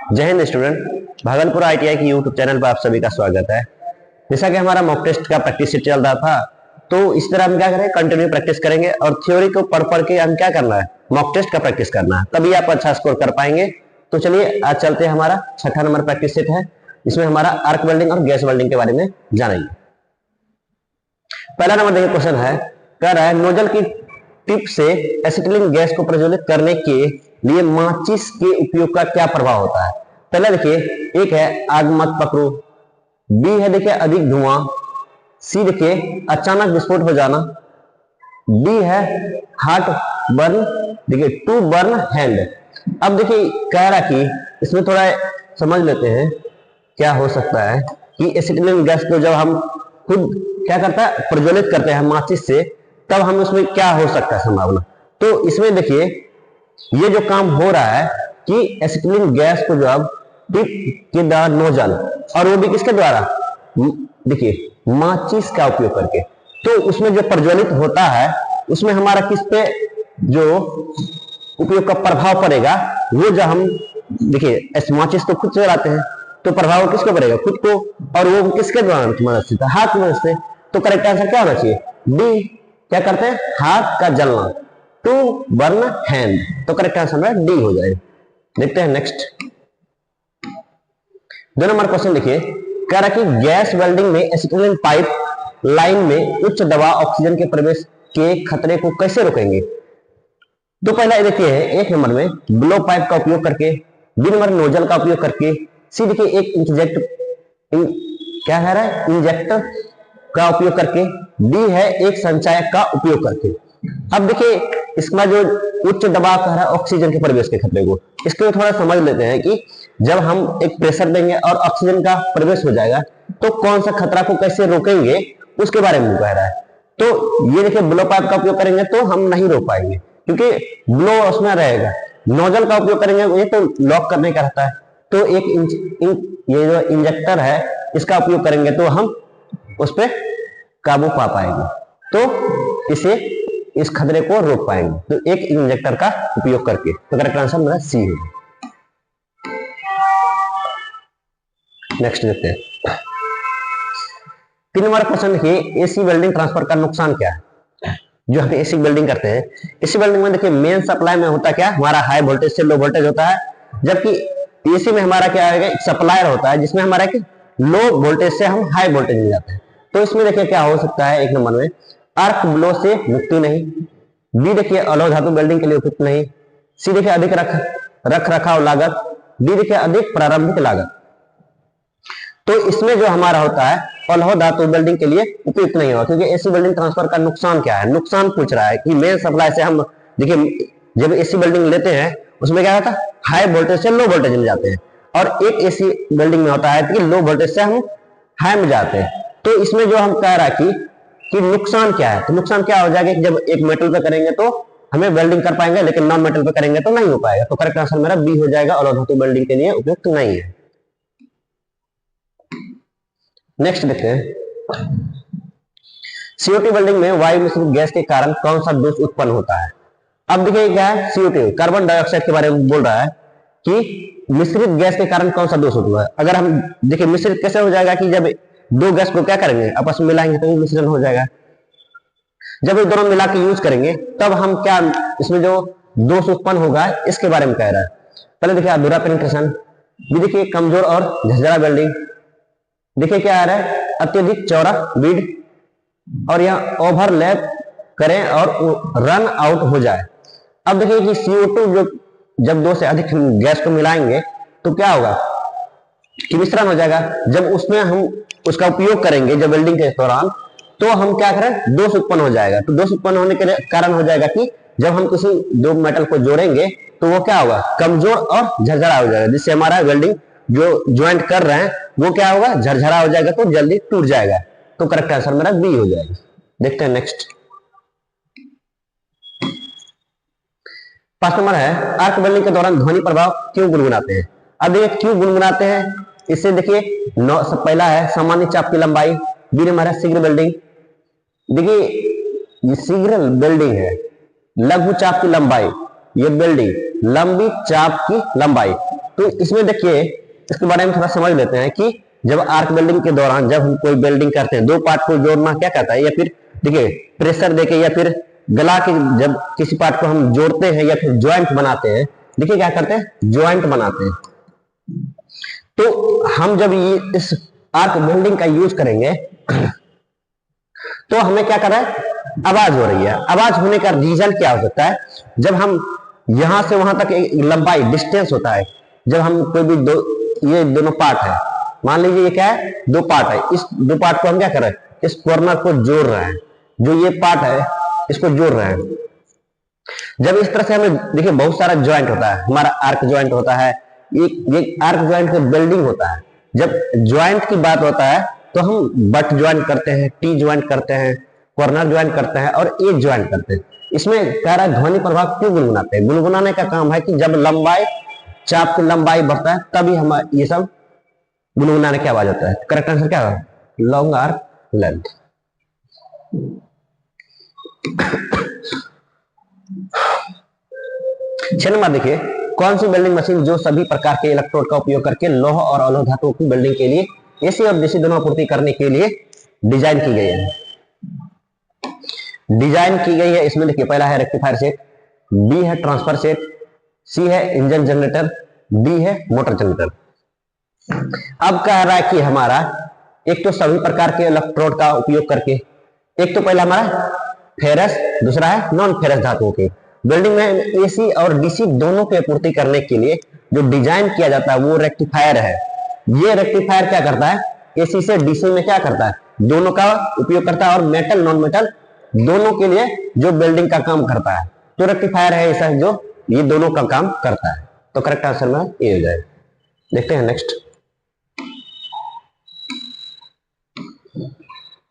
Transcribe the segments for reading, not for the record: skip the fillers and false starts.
जय Hind student, Bhagalpur ITI की YouTube channel पर आप सभी का स्वागत है। जैसा कि हमारा मॉक टेस्ट का प्रैक्टिस सेट चल रहा था, तो इस तरह हम क्या करें, कंटिन्यू प्रैक्टिस करेंगे और थ्योरी को पढ़ के हम क्या करना है, मॉक टेस्ट का प्रैक्टिस करना है, तभी आप अच्छा स्कोर कर पाएंगे। तो चलिए आज चलते हैं, हमारा 6ठा नंबर प्रैक्टिस सेट है। इसमें हमारा आर्क वेल्डिंग और गैस वेल्डिंग के बारे में जानेंगे। पहला नंबर देखिए, क्वेश्चन है, कह रहा है नोजल की टिप से एसिटिलीन गैस को प्रज्वलित करने के लिए माचिस के उपयोग का क्या प्रभाव होता है। पहला देखिए, एक है आग मत पकड़ो, बी है देखिए अधिक धुआं, सी देखिए अचानक विस्फोट हो जाना, डी है हार्ट बर्न, देखिए टू बर्न हैंड। अब देखिए कह रहा कि इसमें थोड़ा समझ लेते हैं क्या हो सकता है कि एसिटिलीन गैस को जब हम खुद क्या करता है, प्रज्वलित करते हैं माचिस से, तब हम उसमें क्या हो सकता है संभावना। तो इसमें देखिए ये जो काम हो रहा है कि एसिटिलीन गैस को जब टिप के द्वारा नोजल, और वो भी किसके द्वारा, देखिए माचिस का उपयोग करके, तो उसमें जो प्रज्वलित होता है उसमें हमारा किस पे जो उपयोग का प्रभाव पड़ेगा, वो जब हम देखिए माचिस तो खुद चलाते हैं, तो प्रभाव किसको पड़ेगा, खुद को, और वो किसके द्वारा मदद से, हाथ में से। तो करेक्ट आंसर क्या होना चाहिए, डी। क्या करते हैं, हाथ का जलना, टू बर्न हैंड। तो करेक्ट आंसर में डी हो जाएगा। देखते हैं नेक्स्ट 2 नंबर क्वेश्चन देखिए, कह रहा कि गैस वेल्डिंग में एसिटिलीन पाइप लाइन में उच्च दबाव ऑक्सीजन के प्रवेश के खतरे को कैसे रोकेंगे। तो पहला देखिए, एक नंबर में ब्लो पाइप का उपयोग करके, बी नंबर नोजल का उपयोग करके, सी देखिए एक क्या कह रहा है, इंजेक्टर का उपयोग करके, डी है एक संचायक का उपयोग करके। अब देखिए इसमें जो उच्च दबाव कह रहा है ऑक्सीजन के प्रवेश के खतरे को, इसको थोड़ा समझ लेते हैं कि जब हम एक प्रेशर देंगे और ऑक्सीजन का प्रवेश हो जाएगा, तो कौन सा खतरा को कैसे रोकेंगे उसके बारे में कह रहा है। तो ये देखिए ब्लो पाइप का उपयोग करेंगे तो हम नहीं रोक पाएंगे, क्योंकि ब्लो उसमें रहेगा। नोजल का उपयोग करेंगे, ये तो लॉक करने का रहता है, तो ये जो इंजेक्टर है इसका उपयोग करेंगे तो हम उस पर काबू पा पाएंगे, तो इसे इस खतरे को रोक पाएंगे, तो एक इंजेक्टर का उपयोग करके। तो करेक्ट आंसर मेरा सी है। नेक्स्ट देखते हैं 3 नंबर क्वेश्चन देखिए, एसी वेल्डिंग ट्रांसफर का नुकसान क्या है। जो हम एसी वेल्डिंग करते हैं, एसी वेल्डिंग में देखिए मेन सप्लाई में होता क्या, हमारा हाई वोल्टेज से लो वोल्टेज होता है, जबकि एसी में हमारा क्या है, एक सप्लायर होता है जिसमें हमारा लो वोल्टेज से हम हाई वोल्टेज मिल जाते हैं। तो इसमें देखिए क्या हो सकता है, एक नंबर में आर्क ब्लो से मुक्ति नहीं, बी देखिए अलौ धातु वेल्डिंग के लिए उपयुक्त नहीं, सी देखिए अधिक रख रखाव लागत, डी देखिए अधिक प्रारंभिक लागत। तो इसमें जो हमारा होता है अलौ धातु वेल्डिंग के लिए उपयुक्त नहीं होगा, क्योंकि एसी वेल्डिंग ट्रांसफर का नुकसान क्या है, नुकसान पूछ रहा है कि मेन सप्लाई से हम देखिए जब एसी वेल्डिंग लेते हैं उसमें क्या होता है, हाई वोल्टेज से लो वोल्टेज में जाते हैं, और एक एसी वेल्डिंग में होता है कि लो वोल्टेज से हम हाई में जाते हैं। तो इसमें जो हम कह रहा है कि नुकसान क्या है, तो नुकसान क्या हो जाएगा कि जब एक मेटल पे करेंगे तो हमें वेल्डिंग कर पाएंगे, लेकिन नॉन मेटल पे करेंगे तो नहीं हो पाएगा। तो करेक्ट आंसर मेरा बी हो जाएगा, अलौ धातु वेल्डिंग के लिए उपयुक्त नहीं है। नेक्स्ट देखते हैं, CO2 वेल्डिंग में वायु मिश्रित गैस के कारण कौन सा दोष उत्पन्न होता है। अब देखिए क्या है, CO2 कार्बन डाइऑक्साइड के बारे में बोल रहा है कि मिश्रित गैस के कारण कौन सा दोष होता है। अगर हम देखिए मिश्रित कैसे हो जाएगा कि जब दो गैस को क्या करेंगे, आपस में मिलाएंगे तो मिश्रण हो जाएगा। जब ये दोनों मिला के यूज करेंगे तब हम क्या, इसमें जो दोष उत्पन्न होगा इसके बारे में कह रहा है। पहले देखिए अधूरा पेनिट्रेशन, भी देखिए कमजोर और झरझरा वेल्डिंग, देखिए क्या आ रहा है अत्यधिक चौड़ा बीड, और यहाँ ओवरलैप करें और रन आउट हो जाए। अब देखिए कि CO2 जो जब 2 से अधिक गैस को मिलाएंगे तो क्या होगा कि मिश्रण हो जाएगा। जब उसमें हम उसका उपयोग करेंगे जब वेल्डिंग के दौरान, तो हम क्या करें, दोष उत्पन्न हो जाएगा। तो दोष उत्पन्न होने के कारण हो जाएगा कि जब हम किसी दो मेटल को जोड़ेंगे तो वो क्या होगा, कमजोर और झरझरा हो जाएगा, जिससे हमारा वेल्डिंग जो ज्वाइंट कर रहे हैं वो क्या होगा, झरझरा हो जाएगा, तो जल्दी टूट जाएगा। तो करेक्ट आंसर मेरा बी हो जाएगा। देखते हैं नेक्स्ट 5 नंबर है, आर्क वेल्डिंग के दौरान ध्वनि प्रभाव क्यों गुनगुनाते हैं। अब देखिए क्यों गुनगुनाते हैं, इससे देखिए पहला है सामान्य चाप की लंबाई, बी नंबर है शीघ्र वेल्डिंग। देखिए शीघ्र वेल्डिंग है लघु चाप की लंबाई, ये वेल्डिंग लंबी चाप की लंबाई, तो इसमें देखिए, इसके बारे में थोड़ा समझ लेते हैं कि जब आर्क वेल्डिंग के दौरान जब हम कोई वेल्डिंग करते हैं, दो पार्ट को जोड़ना क्या कहता है, या फिर देखिए प्रेशर देके या फिर गला के जब किसी पार्ट को हम जोड़ते हैं या फिर ज्वाइंट बनाते हैं, देखिए क्या करते हैं, ज्वाइंट बनाते हैं। तो हम जब ये इस आर्क वेल्डिंग का यूज करेंगे तो हमें क्या कर रहा है, आवाज हो रही है। आवाज होने का रीजन क्या हो सकता है, जब हम यहां से वहां तक एक लंबाई डिस्टेंस होता है, जब हम कोई भी ये दोनों पार्ट है, मान लीजिए ये क्या है, दो पार्ट है, इस दो पार्ट को हम क्या कर रहे हैं, इस कॉर्नर को जोड़ रहे हैं, जो ये पार्ट है इसको जोड़ रहे हैं। जब इस तरह से हमें देखिए बहुत सारा ज्वाइंट होता है, हमारा आर्क ज्वाइंट होता है, ये आर्क ज्वाइंट का बिल्डिंग होता है। जब ज्वाइंट की बात होता है तो हम बट ज्वाइंट करते हैं, टी ज्वाइंट करते हैं, कॉर्नर ज्वाइंट करते हैं और ए ज्वाइंट करते हैं। इसमें कह रहा है ध्वनि प्रभाव क्यों गुनगुनाते हैं, गुनगुनाने का काम है कि जब लंबाई, चाप की लंबाई बढ़ता है तभी हम ये सब गुनगुनाने की आवाज होता है। करेक्ट आंसर क्या है, लॉन्ग आर्क लेंथ। 6 नंबर देखिए, कौन सी वेल्डिंग मशीन जो सभी प्रकार के इलेक्ट्रोड का उपयोग करके लौह और अलोह धातुओं की वेल्डिंग के लिए एसी और डीसी दोनों आपूर्ति करने के लिए डिजाइन की गई है। डिजाइन की गई है, इसमें देखिए पहला है रेक्टिफायर सेट, बी है ट्रांसफर सेट, सी है इंजन जनरेटर, डी है मोटर जनरेटर। अब कह रहा है कि हमारा एक तो सभी प्रकार के इलेक्ट्रोड का उपयोग करके, एक तो पहला हमारा फेरस, दूसरा है नॉन फेरस धातुओं के वेल्डिंग में एसी और डीसी दोनों की आपूर्ति करने के लिए जो डिजाइन किया जाता है वो रेक्टिफायर है। ये रेक्टिफायर क्या करता है, एसी से डीसी में क्या करता है, दोनों का उपयोग करता है और मेटल नॉन मेटल दोनों के लिए जो वेल्डिंग का काम करता है। तो रेक्टिफायर है ऐसा जो ये दोनों का काम करता है। तो करेक्ट आंसर में ये हो जाएगा। देखते हैं नेक्स्ट,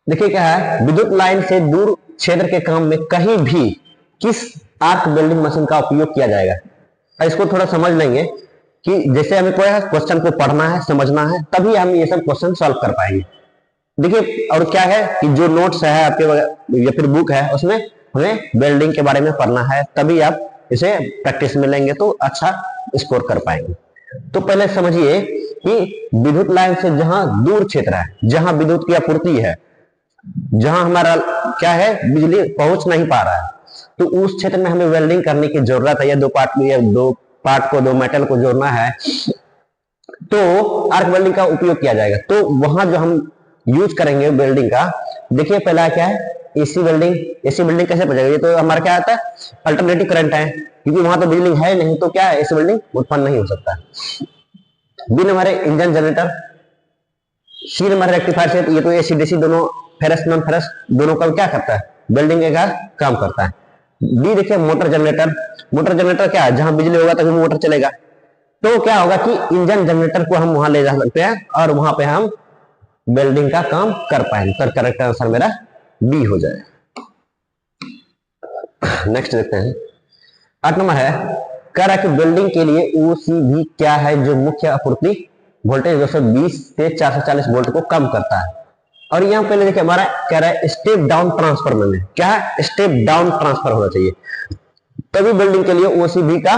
देखिए क्या है, विद्युत लाइन से दूर क्षेत्र के काम में कहीं भी किस आर्क वेल्डिंग मशीन का उपयोग किया जाएगा। इसको थोड़ा समझ लेंगे कि जैसे हमें कोई क्वेश्चन को पढ़ना है, समझना है, तभी हम ये सब क्वेश्चन सॉल्व कर पाएंगे। देखिए और क्या है कि जो नोट्स है आपके या फिर बुक है उसमें हमें वेल्डिंग के बारे में पढ़ना है, तभी आप इसे प्रैक्टिस में लेंगे तो अच्छा स्कोर कर पाएंगे। तो पहले समझिए कि विद्युत लाइन से जहां दूर क्षेत्र है, जहां विद्युत की आपूर्ति है, जहां हमारा क्या है बिजली पहुंच नहीं पा रहा है, तो उस क्षेत्र में हमें वेल्डिंग करने की जरूरत है। या दो पार्ट को, दो मेटल को जोड़ना है तो आर्क वेल्डिंग का उपयोग किया जाएगा। तो वहां जो हम यूज करेंगे वेल्डिंग का, देखिए पहला क्या है, एसी वेल्डिंग। एसी वेल्डिंग कैसे बचेगा, ये तो हमारा क्या आता है, अल्टरनेटिव करंट है, क्योंकि वहां तो बिजली है नहीं, तो क्या है एसी वेल्डिंग उत्पन्न नहीं हो सकता। बी नंबर है engine generator, C number rectifier set, ये तो एसी डीसी दोनों फेरस नॉन फेरस दोनों का क्या करता है, वेल्डिंग का काम करता है। डी देखिए मोटर जनरेटर। मोटर जनरेटर क्या है, जहां बिजली होगा तभी मोटर चलेगा। तो क्या होगा कि इंजन जनरेटर को हम वहां ले जा सकते हैं और वहां पे हम वेल्डिंग का काम कर पाएंगे। तो करेक्ट आंसर मेरा बी हो जाए। नेक्स्ट देखते हैं, 8 नंबर है, कह रहा है कि वेल्डिंग के लिए ओसीबी क्या है जो मुख्य आपूर्ति वोल्टेज 220 से 440 वोल्ट को कम करता है। और यहाँ पहले देखिए हमारा कह रहा है स्टेप डाउन ट्रांसफर में क्या है, स्टेप डाउन ट्रांसफर होना चाहिए, तभी वेल्डिंग के लिए ओसीबी का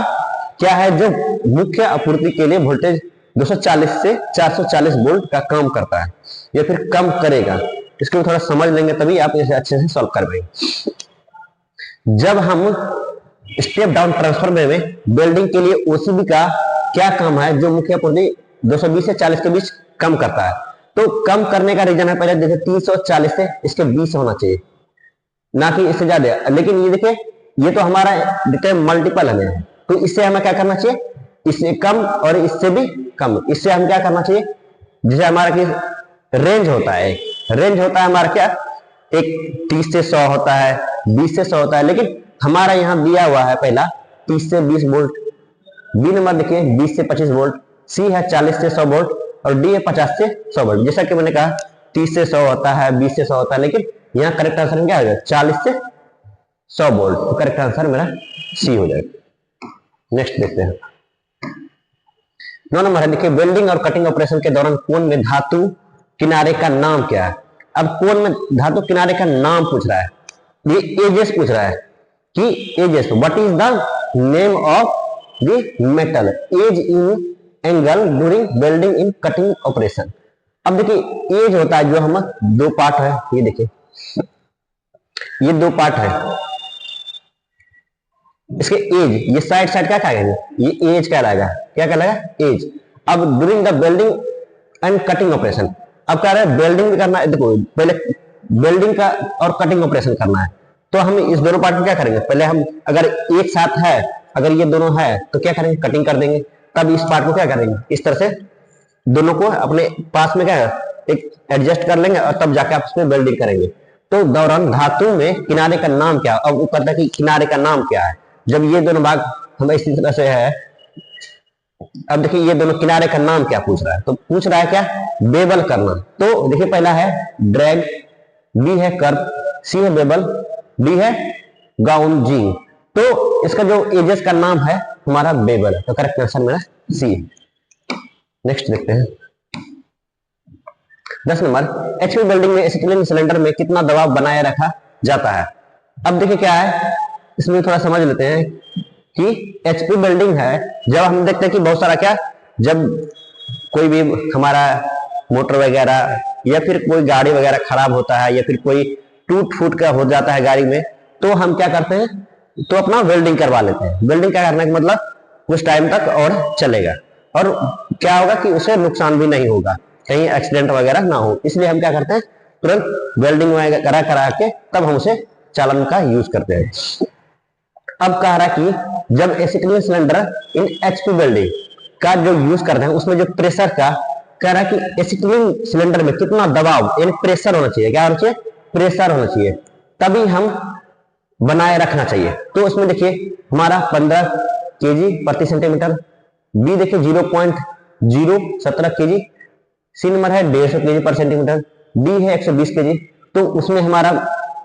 क्या है जो मुख्य आपूर्ति के लिए वोल्टेज 240 से 440 वोल्ट का काम करता है या फिर कम करेगा। इसको थोड़ा समझ लेंगे तभी आप इसे अच्छे से सॉल्व कर पाएंगे। जब हम स्टेप डाउन ट्रांसफर में वेल्डिंग के लिए ओसीबी का क्या काम है जो मुख्य आपूर्ति 220 से 40 के बीच कम करता है, तो कम करने का रीजन है पहले देखिए 340 से इसके 20 होना चाहिए, ना कि इससे ज्यादा। लेकिन ये देखिए ये तो हमारा देखिए मल्टीपल है, तो इससे हमें क्या करना चाहिए, इससे कम और इससे भी कम। इससे हम क्या करना चाहिए, जैसे हमारा की रेंज होता है, रेंज होता है हमारा क्या, एक 30 से 100 होता है, 20 से 100 होता है, लेकिन हमारा यहाँ दिया हुआ है पहला 30 से 20 वोल्ट। बी नंबर देखिए 20 से 25 वोल्ट, सी है 40 से 100 वोल्ट और डी है 50 से 100 वोल्ट। जैसा कि मैंने कहा 30 से 100 होता है, 20 से 100 होता है, लेकिन यहाँ करेक्ट आंसर क्या होगा, 40 से 100 वोल्ट। तो करेक्ट आंसर मेरा सी हो जाएगा। नेक्स्ट देखते हैं, 9 नंबर है, देखिए वेल्डिंग और कटिंग ऑपरेशन के दौरान कोन में धातु किनारे का नाम क्या है। अब कोन में धातु किनारे का नाम पूछ रहा है, ये एजेस पूछ रहा है कि edges, what is the name of the metal, edge in angle during welding in cutting operation. अब देखिए एज होता है जो हम दो पार्ट है, ये देखिए ये दो पार्ट है, इसके एज, ये साइड साइड क्या कहेंगे, ये एज कहलाएगा, क्या कहलाएगा एज। अब during the welding and cutting operation, अब कह रहे हैं वेल्डिंग भी करना है, देखो पहले वेल्डिंग का और कटिंग ऑपरेशन करना है, तो हम इस दोनों पार्ट में क्या करेंगे, पहले हम अगर एक साथ है, अगर ये दोनों है तो क्या करेंगे, कटिंग कर देंगे, तब इस पार्ट को क्या करेंगे, इस तरह से दोनों को अपने पास में क्या है एक एडजस्ट कर लेंगे और तब जाके आप इसमें वेल्डिंग करेंगे। तो दौरान धातु में किनारे का नाम क्या, अब वो कहता है कि किनारे का नाम क्या है, जब ये दोनों भाग हम इसी तरह से है, अब देखिए ये दोनों किनारे का नाम क्या पूछ रहा है, तो पूछ रहा है क्या, बेवल करना। तो देखिए पहला है ड्रैग, बी है कर्व, सी है बेबल, डी है गाउंजिंग। तो इसका जो एजेस का नाम है हमारा बेबल, तो करेक्ट आंसर मेरा सी। नेक्स्ट देखते हैं 10 नंबर, एचपी वेल्डिंग में एसिटिलीन सिलेंडर में कितना दबाव बनाए रखा जाता है। अब देखिए क्या है, इसमें थोड़ा समझ लेते हैं कि एचपी वेल्डिंग है, जब हम देखते हैं कि बहुत सारा क्या, जब कोई भी हमारा मोटर वगैरह या फिर कोई गाड़ी वगैरह खराब होता है या फिर कोई टूट फूट का हो जाता है गाड़ी में, तो हम क्या करते हैं, तो अपना वेल्डिंग करवा लेते हैं। वेल्डिंग क्या करने का मतलब कुछ टाइम तक और चलेगा और क्या होगा कि उसे नुकसान भी नहीं होगा, कहीं एक्सीडेंट वगैरह ना हो, इसलिए हम क्या करते हैं तुरंत वेल्डिंग वगैरह करा के तब हम उसे चालन का यूज करते हैं। अब कह रहा है कि जब एसिटिलीन सिलेंडर इन एचपी वेल्डिंग का जो यूज करते हैं उसमें जो प्रेशर का, कह रहा है कि एसिटिलीन सिलेंडर में कितना दबाव यानी प्रेशर होना चाहिए, क्या होना चाहिए, प्रेशर होना चाहिए, तभी हम बनाए रखना चाहिए। तो उसमें देखिए हमारा 15 केजी प्रति सेंटीमीटर, बी देखिए 0.017 केजी, सी नंबर है 150 केजी पर सेंटीमीटर, डी है 120 केजी। तो उसमें हमारा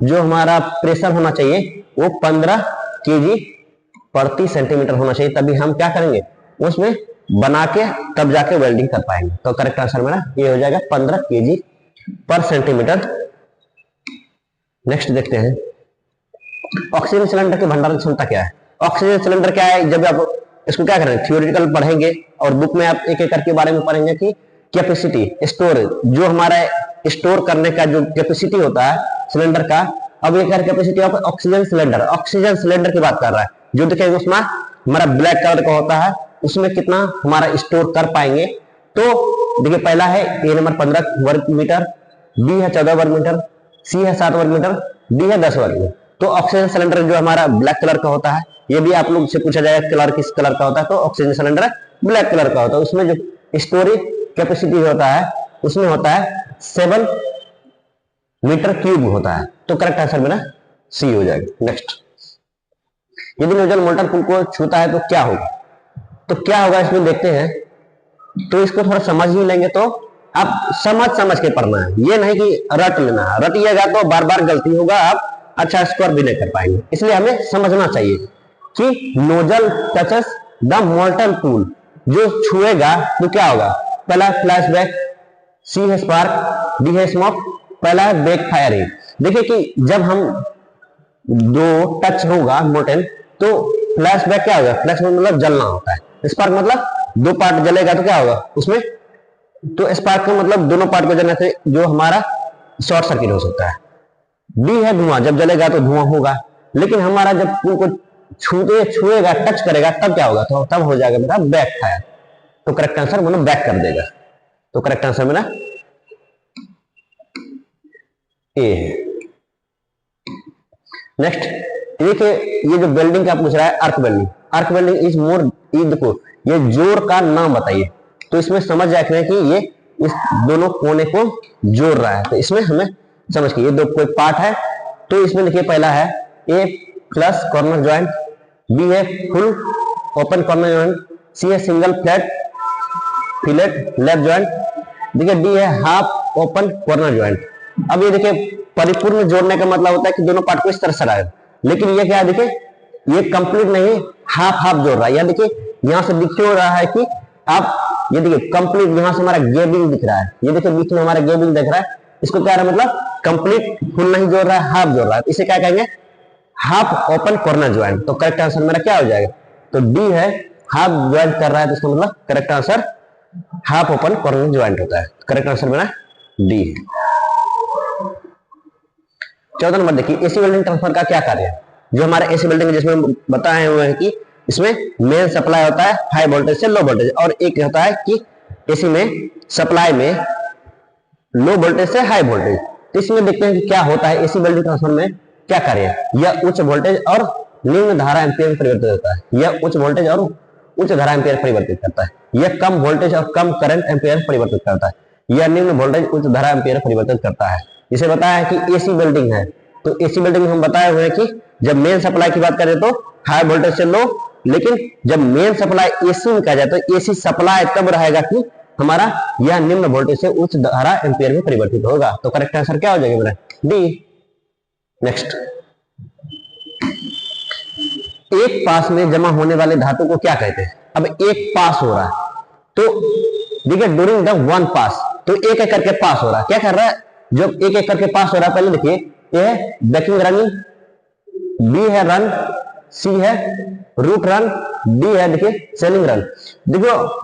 जो हमारा प्रेशर होना चाहिए वो 15 केजी प्रति सेंटीमीटर होना चाहिए, तभी हम क्या करेंगे उसमें बना के तब जाके वेल्डिंग कर पाएंगे। तो करेक्ट आंसर मेरा ये हो जाएगा 15 केजी पर सेंटीमीटर। नेक्स्ट देखते हैं ऑक्सीजन सिलेंडर की भंडारण क्षमता क्या है। ऑक्सीजन सिलेंडर क्या है, जब आप इसको क्या करेंगे थियोरेटिकल पढ़ेंगे और बुक में आप एक एक करके बारे में पढ़ेंगे कि कैपेसिटी स्टोरेज, जो हमारा स्टोर करने का जो कैपेसिटी होता है सिलेंडर का। अब ये capacity of oxygen cylinder, oxygen cylinder की बात कर रहा है, जो देखिए उसमें हमारा ब्लैक कलर का होता है, उसमें कितना हमारा स्टोर कर पाएंगे। तो देखिए पहला है ए नंबर 15 वर्ग मीटर, बी है 14 वर्ग मीटर, सी है 7 वर्ग मीटर, डी है 10 वर्ग मीटर। तो ऑक्सीजन सिलेंडर जो हमारा ब्लैक कलर का होता है, ये भी आप लोग से पूछा जाएगा कलर किस कलर का होता है, तो ऑक्सीजन सिलेंडर ब्लैक कलर का होता है। उसमें जो स्टोरेज कैपेसिटी होता है उसमें होता है 7 मीटर क्यूब होता है। तो करेक्ट आंसर मेरा सी हो जाएगा। नेक्स्ट, यदि नोजल मोटर पुल को छूता है तो क्या होगा, तो क्या होगा इसमें देखते हैं। तो इसको थोड़ा समझ ही लेंगे, तो आप समझ समझ के पढ़ना है, ये नहीं कि रट लेना है, रटिएगा तो बार बार गलती होगा, आप अच्छा स्कोर भी नहीं कर पाएंगे। इसलिए हमें समझना चाहिए कि nozzle touches the molten pool, जो छुएगा तो क्या होगा, पहला फ्लैशबैक, सी है स्पार्क, डी है स्मोक, पहला है बैक फायरिंग। देखिए कि जब हम दो टच होगा मोल्टन तो फ्लैशबैक क्या होगा, फ्लैशबैक मतलब जलना होता है, स्पार्क मतलब दो पार्ट जलेगा तो क्या होगा उसमें, तो स्पार्क का मतलब दोनों पार्ट को जलने से जो हमारा शॉर्ट सर्किट हो सकता है। डी है धुआं, जब जलेगा तो धुआं होगा, लेकिन हमारा जब पुल को छुएगा टच करेगा तब क्या होगा, तो तब हो जाएगा मेरा बैक फायर। तो करेक्ट आंसर मतलब बैक कर देगा। तो करेक्ट आंसर मेरा ए है। नेक्स्ट देखिए ये जो वेल्डिंग का पूछ रहा है arc welding, arc welding is more, ये देखो ये जोड़ का नाम बताइए, तो इसमें समझ जाए कि ये इस दोनों कोने को जोड़ रहा है, तो इसमें हमें समझ के ये दो कोई पार्ट है, तो इसमें देखिए पहला है ए प्लस कॉर्नर ज्वाइंट, बी है फुल ओपन कॉर्नर ज्वाइंट, सी है single flat fillet left joint, देखिए डी है हाफ ओपन कॉर्नर ज्वाइंट। अब ये देखिए परिपूर्ण जोड़ने का मतलब होता है कि दोनों पार्ट को इस तरह से रखे, लेकिन ये क्या है देखिए ये कंप्लीट नहीं, हाफ हाफ जोड़ रहा है। या देखिए यहां से दिख रहा है कि आप ये देखिए कंप्लीट, यहां से हमारा गेबिंग दिख रहा है, ये देखिए बीच में हमारा गेबिंग दिख रहा है, इसको क्या रहा है मतलब कंप्लीट फुल नहीं जोड़ रहा है, हाफ जोड़ रहा है, इसे क्या कहेंगे हाफ ओपन कॉर्नर ज्वाइंट। तो करेक्ट आंसर मेरा क्या हो जाएगा, तो डी है हाफ ज्वाइंट कर रहा है, तो इसका मतलब correct answer half open corner joint होता है। करेक्ट आंसर मेरा डी है। 14 नंबर देखिए, एसी वेल्डिंग ट्रांसफर का क्या कार्य है। जो हमारे एसी वेल्डिंग जिसमें बताए हुए हैं कि इसमें मेन सप्लाई होता है हाई वोल्टेज से लो वोल्टेज, और एक होता है कि एसी में सप्लाई में लो वोल्टेज से हाई वोल्टेज। तो इसमें देखते हैं कि क्या होता है एसी वेल्डिंग ट्रांसफर में क्या कार्य है। यह उच्च वोल्टेज और निम्न धारा एम्पीयर में परिवर्तित होता है। यह उच्च वोल्टेज और उच्च धारा एम्पीयर परिवर्तित करता है। यह कम वोल्टेज और कम करंट एम्पीयर परिवर्तित करता है। यह निम्न वोल्टेज उच्च धारा एम्पीयर परिवर्तित करता है। इसे बताया है कि एसी वेल्डिंग है, तो एसी वेल्डिंग हम बताए हुए हैं कि जब मेन सप्लाई की बात करें तो हाई वोल्टेज से लो, लेकिन जब मेन सप्लाई एसी में कहा जाए तो एसी सप्लाई तब रहेगा कि हमारा यह निम्न वोल्टेज से उच्च धारा एम्पीयर में परिवर्तित होगा। तो करेक्ट आंसर क्या हो जाएगा मेरा डी। नेक्स्ट, एक पास में जमा होने वाले धातु को क्या कहते हैं। अब एक पास हो रहा है, तो देखिए ड्यूरिंग द वन पास, तो एक एक करके पास हो रहा है। क्या कर रहा है, जो एक एक करके पास हो रहा है, पहले देखिए ये है बैकिंग रनिंग, बी है रन, सी है रूट रन, डी है देखिए सेलिंग रन। देखो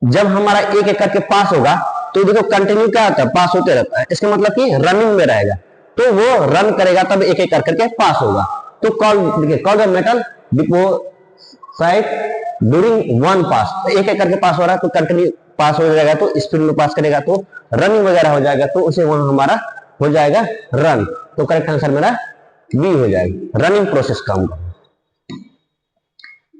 जब हमारा एक एक करके पास होगा तो देखो कंटिन्यू क्या होता है, पास होते रहता है। इसका मतलब कि रनिंग में रहेगा, तो वो रन करेगा तब एक एक करके पास होगा। तो कॉल देखिए call the metal deposit during one pass, तो एक एक करके पास हो रहा है तो कंटिन्यू पास हो जाएगा, तो स्पीड में पास करेगा तो रनिंग वगैरह हो जाएगा, तो उसे वहां हमारा हो जाएगा रन। तो करेक्ट आंसर मेरा बी हो जाएगा, रनिंग प्रोसेस का होगा।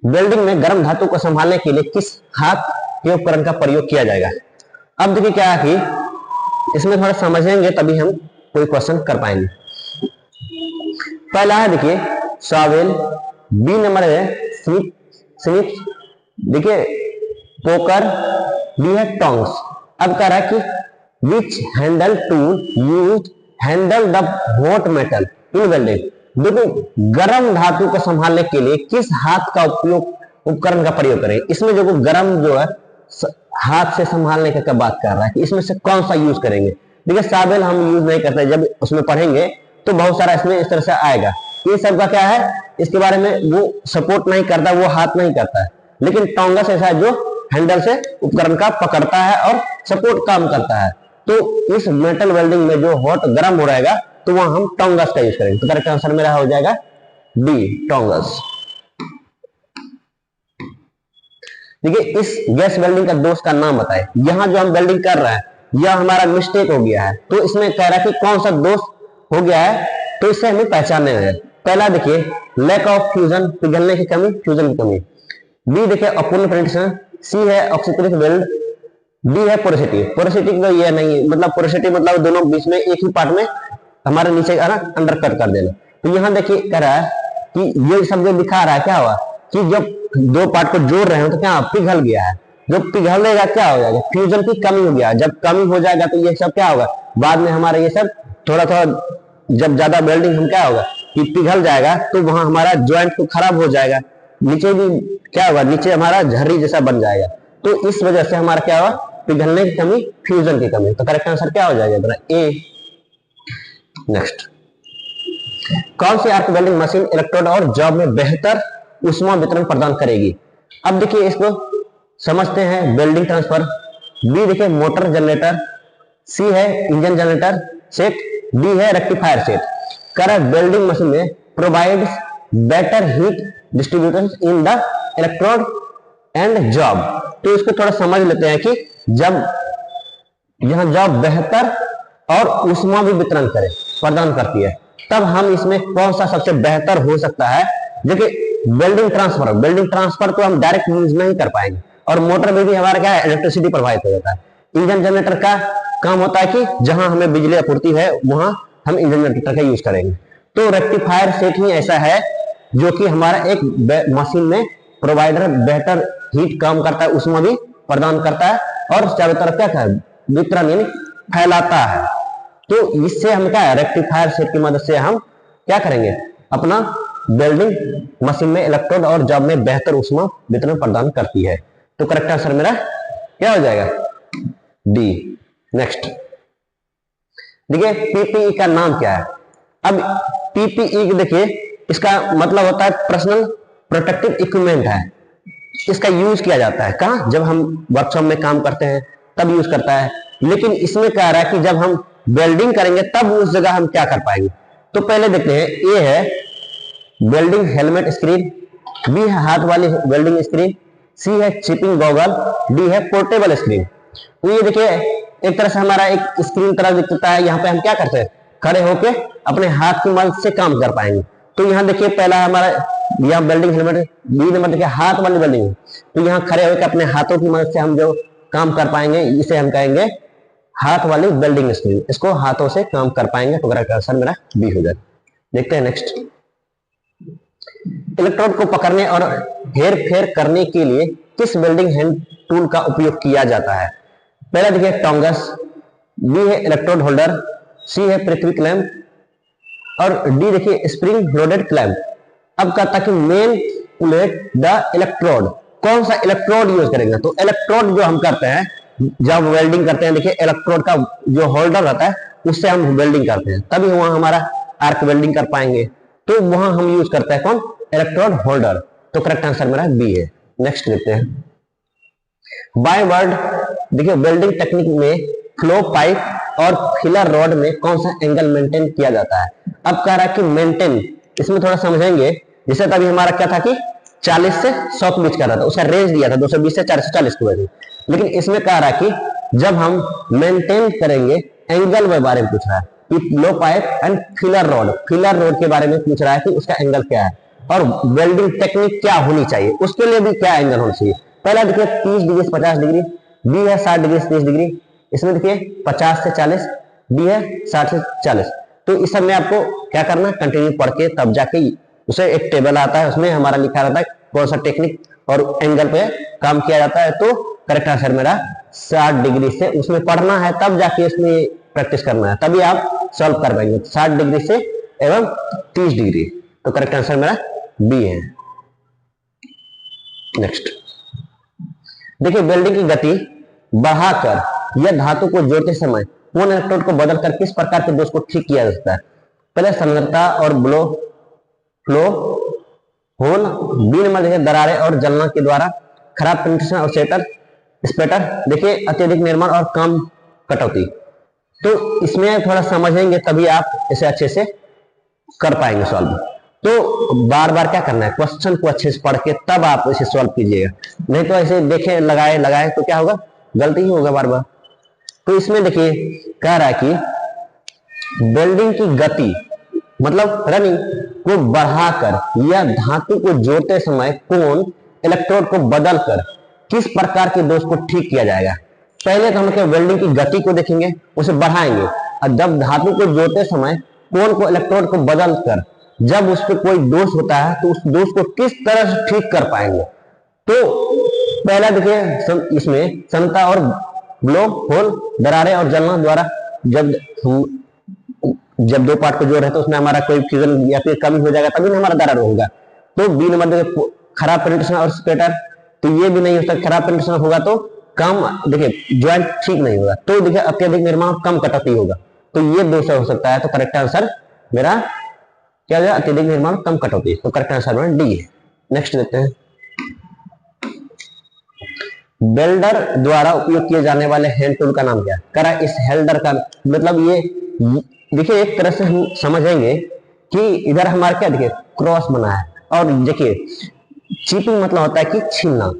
वेल्डिंग में गर्म धातु को संभालने के लिए किस हाथ के उपकरण का प्रयोग किया जाएगा। अब देखिए क्या है कि इसमें थोड़ा समझेंगे तभी हम कोई क्वेश्चन कर पाएंगे। पहला है देखिए शावेल, बी नंबर है स्मिथ, देखिए पोकर, डी है टोंग्स। अब कह रहा है कि which handle tool use handle the hot metal in welding. देखो गर्म धातु को संभालने के लिए किस हाथ का उपकरण का प्रयोग करें। इसमें जो गर्म जो है हाथ से संभालने का बात कर रहा है कि इसमें से कौन सा यूज करेंगे। देखिए शावेल हम यूज नहीं करते, जब उसमें पढ़ेंगे तो बहुत सारा इसमें इस तरह से आएगा। ये सब का क्या है, इसके बारे में वो सपोर्ट नहीं करता, वो हाथ नहीं करता है। लेकिन टोंगस ऐसा है जो हैंडल से उपकरण का पकड़ता है और सपोर्ट काम करता है। तो इस मेटल वेल्डिंग में जो हॉट गर्म हो रहेगा तो वहां हम टोंगस का यूज करेंगे। तो करेक्ट आंसर मेरा हो जाएगा डी टोंगस। देखिए इस गैस वेल्डिंग का दोष का नाम बताए। यहां जो हम वेल्डिंग कर रहे हैं यह हमारा मिस्टेक हो गया है, तो इसमें कह रहा है कि कौन सा दोष हो गया है, तो इसे हमें पहचानने है। पहला देखिए लैक ऑफ फ्यूजन, पिघलने की कमी, फ्यूजन की कमी। बी देखिए अपूर्ण पेनिट्रेशन, सी है ऑक्सीकृत वेल्ड, डी है पोरोसिटी। पोरोसिटी तो ये नहीं, मतलब पोरोसिटी मतलब दोनों बीच में एक ही पार्ट में हमारे नीचे ना अंडर कट कर देना। तो यहाँ देखिए कह रहा है कि ये सब जो दिखा रहा है क्या हुआ कि जब दो पार्ट को जोड़ रहे हो तो क्या पिघल गया है। जो पिघलेगा क्या हो जाएगा, फ्यूजन की कमी हो गया। जब कमी हो जाएगा तो ये सब क्या होगा, बाद में हमारा ये सब थोड़ा थोड़ा जब ज्यादा वेल्डिंग हम क्या होगा कि पिघल जाएगा, तो वहां हमारा ज्वाइंट तो खराब हो जाएगा, नीचे भी क्या होगा, नीचे हमारा झर्री जैसा बन जाएगा। तो इस वजह से हमारा क्या हुआ, पिघलने की कमी, फ्यूजन की कमी। तो करेक्ट आंसर क्या हो जाएगा ए। नेक्स्ट, कौन सी आर्क वेल्डिंग मशीन इलेक्ट्रोड और जॉब में बेहतर ऊष्मा वितरण प्रदान करेगी। अब देखिए इसको समझते हैं। वेल्डिंग ट्रांसफर, बी देखिए मोटर जनरेटर, सी है इंजन जनरेटर सेट, डी है रेक्टिफायर सेट। कर वेल्डिंग मशीन में provides better heat distribution in the electrode and job. तो इसको थोड़ा समझ लेते हैं कि जब यहां जॉब बेहतर और ऊष्मा भी वितरण करे प्रदान करती है, तब हम इसमें कौन सा सबसे बेहतर हो सकता है। देखिए वेल्डिंग ट्रांसफर तो हम डायरेक्ट यूज नहीं कर पाएंगे, और मोटर में भी हमारा क्या है, इलेक्ट्रिसिटी प्रवाहित हो जाता है। इंजन जनरेटर का काम होता है कि जहां हमें बिजली आपूर्ति है वहां हम इंजन जनरेटर का यूज करेंगे। तो रेक्टिफायर सेट ही ऐसा है जो कि हमारा एक मशीन में प्रोवाइडर बेहतर हीट काम करता है, ऊष्मा भी प्रदान करता है, और चारों तरफ क्या है, वितरण यानी फैलाता है। तो इससे हम क्या है, रेक्टिफायर सेट की मदद से हम क्या करेंगे, अपना वेल्डिंग मशीन में इलेक्ट्रोड और जॉब में बेहतर ऊष्मा वितरण प्रदान करती है। तो करेक्ट आंसर मेरा क्या हो जाएगा, डी। नेक्स्ट देखिए पीपीई का नाम क्या है। अब पीपीई देखिए इसका मतलब होता है पर्सनल प्रोटेक्टिव इक्विपमेंट है। इसका यूज किया जाता है कहाँ, जब हम वर्कशॉप में काम करते हैं तब यूज करता है। लेकिन इसमें कह रहा है कि जब हम वेल्डिंग करेंगे तब उस जगह हम क्या कर पाएंगे। तो पहले देखते हैं, ए है वेल्डिंग हेलमेट स्क्रीन, बी है हाथ वाली वेल्डिंग स्क्रीन, सी है चिपिंग गॉगल, डी है पोर्टेबल स्क्रीन। तो ये देखिए एक तरह से हमारा एक स्क्रीन तरह दिखता है, यहाँ पे हम क्या करते हैं, खड़े होके अपने हाथ की मदद से काम कर पाएंगे। तो यहाँ देखिए पहला हमारा यहाँ वेल्डिंग हेलमेट, बी नंबर देखिए हाथ वाली वेल्डिंग, तो यहाँ खड़े होकर अपने हाथों की मदद से हम जो काम कर पाएंगे इसे हम कहेंगे हाथ वाली वेल्डिंग स्क्रीन, इसको हाथों से काम कर पाएंगे। तो करेक्ट आंसर मेरा बी हो जाए। देखते हैं नेक्स्ट, इलेक्ट्रोड को पकड़ने और हेर फेर करने के लिए किस वेल्डिंग हैंड टूल का उपयोग किया जाता है। पहला देखिए टोंगस, बी है इलेक्ट्रोड होल्डर, सी है पृथ्वी क्लैंप और डी देखिए स्प्रिंग लोडेड क्लैंप। अब कहता कि मेन पुलेट द इलेक्ट्रोड, कौन सा इलेक्ट्रोड यूज करेंगे। तो इलेक्ट्रोड जो हम करते हैं जब वेल्डिंग करते हैं, देखिए इलेक्ट्रोड का जो होल्डर रहता है उससे हम वेल्डिंग करते हैं, तभी वहां हमारा आर्क वेल्डिंग कर पाएंगे। तो वहां हम यूज करते हैं कौन, इलेक्ट्रोड होल्डर। तो करेक्ट आंसर मेरा बी है। नेक्स्ट देखते हैं, बाय वर्ड देखिए वेल्डिंग टेक्निक में फ्लो पाइप और फिलर रॉड में कौन सा एंगल मेंटेन किया जाता है। अब कह रहा है कि मेंटेन, इसमें थोड़ा समझेंगे। जैसे तभी हमारा क्या था कि 40 से 100 के बीच का रहा था, उसका रेंज दिया था 220 से 440 के वजह। लेकिन इसमें कह रहा है कि जब हम मेंटेन करेंगे एंगल के बारे में पूछ रहा है कि flow pipe and filler rod के बारे में पूछ रहा है कि उसका एंगल क्या है और वेल्डिंग टेक्निक क्या होनी चाहिए, उसके लिए भी क्या एंगल होना चाहिए। पहला देखिए 30 डिग्री से 50 डिग्री, बी है 60 डिग्री से 30 डिग्री, इसमें देखिए 50 से 40, डी है 60 से 40। तो इस सब में आपको क्या करना है, कंटिन्यू पढ़ के तब जाके उसे एक टेबल आता है, उसमें हमारा लिखा रहता है कौन सा टेक्निक और एंगल पे काम किया जाता है। तो करेक्ट आंसर मेरा 60 डिग्री से उसमें पढ़ना है, तब जाके उसमें प्रैक्टिस करना है, तभी आप सॉल्व कर पाएंगे। 60 डिग्री से एवं 30 डिग्री। तो करेक्ट आंसर मेरा बी है। नेक्स्ट देखिए वेल्डिंग की गति बढ़ाकर यह धातु को जोड़ते समय कौन इलेक्ट्रोड को बदलकर किस प्रकार के दोष को ठीक किया जा सकता है। पहले सांद्रता और फ्लो होल, बी नंबर देखिए दरारें और जलना के द्वारा, खराब पेनिट्रेशन और स्पेटर देखिए अत्यधिक निर्माण और कम कटौती। तो इसमें थोड़ा समझेंगे तभी आप इसे अच्छे से कर पाएंगे सॉल्व। तो बार बार क्या करना है, क्वेश्चन को अच्छे से पढ़ के तब आप इसे सॉल्व कीजिएगा, नहीं तो ऐसे देखे लगाए तो क्या होगा, गलती ही होगा बार बार। तो इसमें देखिए कह रहा है कि वेल्डिंग की गति मतलब रनिंग को बढ़ाकर या धातु को जोड़ते समय कौन इलेक्ट्रोड को बदलकर किस प्रकार के दोष को ठीक किया जाएगा। पहले तो हम वेल्डिंग की गति को देखेंगे, उसे बढ़ाएंगे, और जब धातु को जोड़ते समय कौन को इलेक्ट्रोड को बदलकर जब उस पर कोई दोष होता है तो उस दोष को किस तरह से ठीक कर पाएंगे। तो पहला देखिए इसमें समता और ब्लो होल, दरारें और जलना द्वारा जब दो पार्ट को जोड़ रहे तो उसमें हमारा कोई फ्यूजन या फिर कमी हो जाएगा तभी हमारा दरार होगा। तो बी नंबर देखिए खराब पेनिट्रेशन और स्पेटर, तो ये भी नहीं हो सकता, खराब पेनिट्रेशन होगा तो कम देखिए ज्वाइंट ठीक नहीं होगा, तो देखिए अत्यधिक निर्माण कम कटौती होगा। तो ये दोष हो सकता है। तो करेक्ट आंसर मेरा क्या हो जाएगा, अत्यधिक निर्माण कम कटौती। तो करेक्ट आंसर मेरा डी है। नेक्स्ट देखते हैं, वेल्डर द्वारा उपयोग किए जाने वाले हैंड टूल का नाम क्या है। करा इस हेल्डर का मतलब ये देखिए एक तरह से हम समझेंगे कि इधर हमारा क्या देखिए क्रॉस बना है, और देखिए चिपिंग मतलब होता है कि छीलना।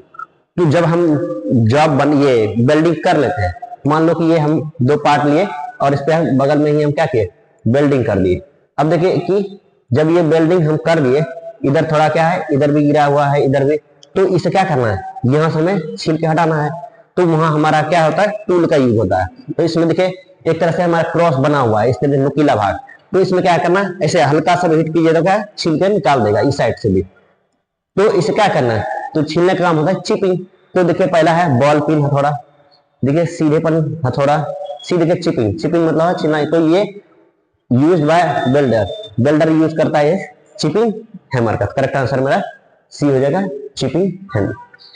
तो जब हम ये वेल्डिंग कर लेते हैं, मान लो कि ये हम दो पार्ट लिए और इस पे हम बगल में ही हम क्या किए, वेल्डिंग कर दिए। अब देखिए कि जब ये वेल्डिंग हम कर दिए, इधर थोड़ा क्या है, इधर भी गिरा हुआ है, इधर भी, तो इसे क्या करना है, यहाँ से हमें छील के हटाना है। तो वहां हमारा क्या होता है, टूल का यूज होता है। तो इसमें देखिए एक तरह से हमारा क्रॉस बना हुआ है, इसके नुकीला भाग, तो इसमें क्या करना है, ऐसे हल्का सा हिट कीजिए तो क्या छील के निकाल देगा इस साइड से भी। तो इसे क्या करना है, तो छीलने का काम होता है चिपिंग। तो देखिए पहला है बॉल पिन हथौड़ा, देखिए सीधेपन हथौड़ा, सी देखिए चिपिंग मतलब है छीलना। तो ये यूज बाय वेल्डर यूज करता है ये चिपिंग हैमर का। करेक्ट आंसर मेरा सी हो जाएगा, चिपिंग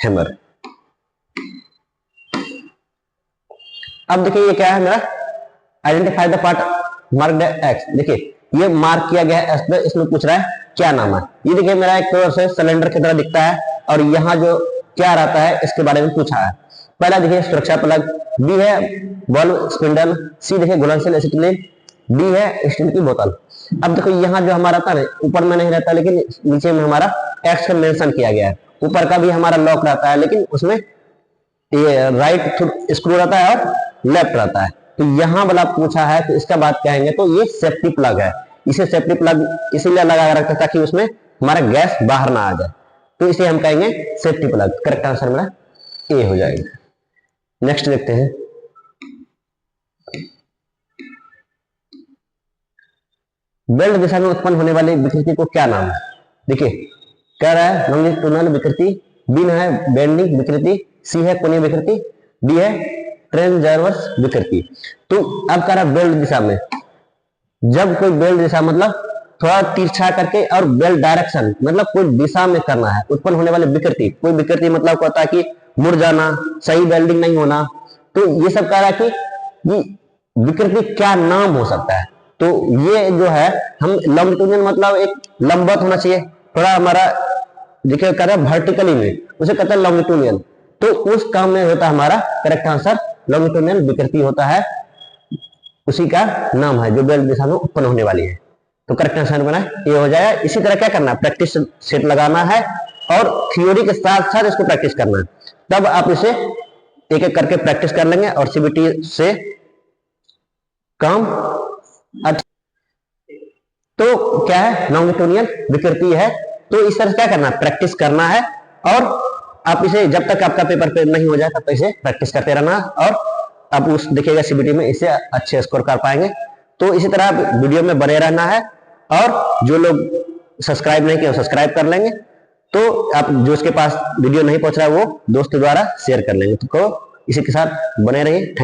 हैमर। अब देखिए ये क्या है मेरा, identify the part marked x. देखिए ये मार्क किया गया है एक्स, इसमें पूछ रहा है क्या नाम है। ये देखिए मेरा एक तरह से सिलेंडर की तरह दिखता है, और यहाँ जो क्या रहता है इसके बारे में पूछा है। पहला देखिए सुरक्षा प्लग, बी है बल्ब स्पिंडल, सी देखिए घुलनशील एसिटिलीन, डी है स्टील की बोतल। अब देखो यहाँ जो हमारा था ऊपर में नहीं रहता लेकिन नीचे में हमारा एक्स का मेंशन किया गया है। ऊपर का भी हमारा लॉक रहता है लेकिन उसमें ये राइट स्क्रू रहता है और लेफ्ट रहता है। तो यहाँ वाला पूछा है तो इसका बात कहेंगे तो ये सेफ्टी प्लग है। इसे सेफ्टी प्लग इसीलिए लगा रखता है ताकि उसमें हमारा गैस बाहर ना आ जाए, तो इसे हम कहेंगे सेफ्टी प्लग। करेक्ट आंसर मेरा ए हो जाएगा। नेक्स्ट देखते हैं, बेल्ट दिशा में उत्पन्न होने वाली विकृति को क्या नाम है। देखिए कह रहा है लॉन्गिट्यूडिनल विकृति, बी है बेंडिंग विकृति, सी है कोणीय विकृति, डी है ट्रांसवर्स विकृति। तो अब कह रहा है बेल्ट दिशा में, जब कोई बेल्ट दिशा मतलब थोड़ा तिरछा करके और बेल्ट डायरेक्शन मतलब कोई दिशा में करना है, उत्पन्न होने वाली विकृति, कोई विकृति मतलब क्या होता है कि मुड़ जाना, सही वेल्डिंग नहीं होना। तो ये सब कह रहा है कि ये विकृति क्या नाम हो सकता है। तो ये जो है हम लॉन्गिट्यूडिनल मतलब एक लंबवत होना चाहिए, थोड़ा हमारा देखिए कह रहा है वर्टिकली में, उसे कहता है लॉन्गिट्यूडिनल। तो उस काम में होता है हमारा करेक्ट आंसर लॉन्गिट्यूडिनल विकृति होता है, उसी का नाम है जो बेल्ट दिशा में उत्पन्न होने वाली है। तो करेक्ट आंसर बना ये हो जाएगा। इसी तरह क्या करना है, प्रैक्टिस सेट लगाना है और थ्योरी के साथ साथ इसको प्रैक्टिस करना है, तब आप इसे एक एक करके प्रैक्टिस कर लेंगे और सीबीटी से काम अच्छा। तो क्या है लॉन्गिट्यूडिनल विकृति है। तो इस तरह से क्या करना है, प्रैक्टिस करना है और आप इसे जब तक आपका पेपर पे नहीं हो जाए तब तक इसे प्रैक्टिस करते रहना और आप उस देखिएगा सीबीटी में इसे अच्छे स्कोर कर पाएंगे। तो इसी तरह आप वीडियो में बने रहना है और जो लोग सब्सक्राइब नहीं किए सब्सक्राइब कर लेंगे। तो आप जो उसके पास वीडियो नहीं पहुंच रहा है वो दोस्त द्वारा शेयर कर लेंगे। तो इसी के साथ बने रहिए। Thank you.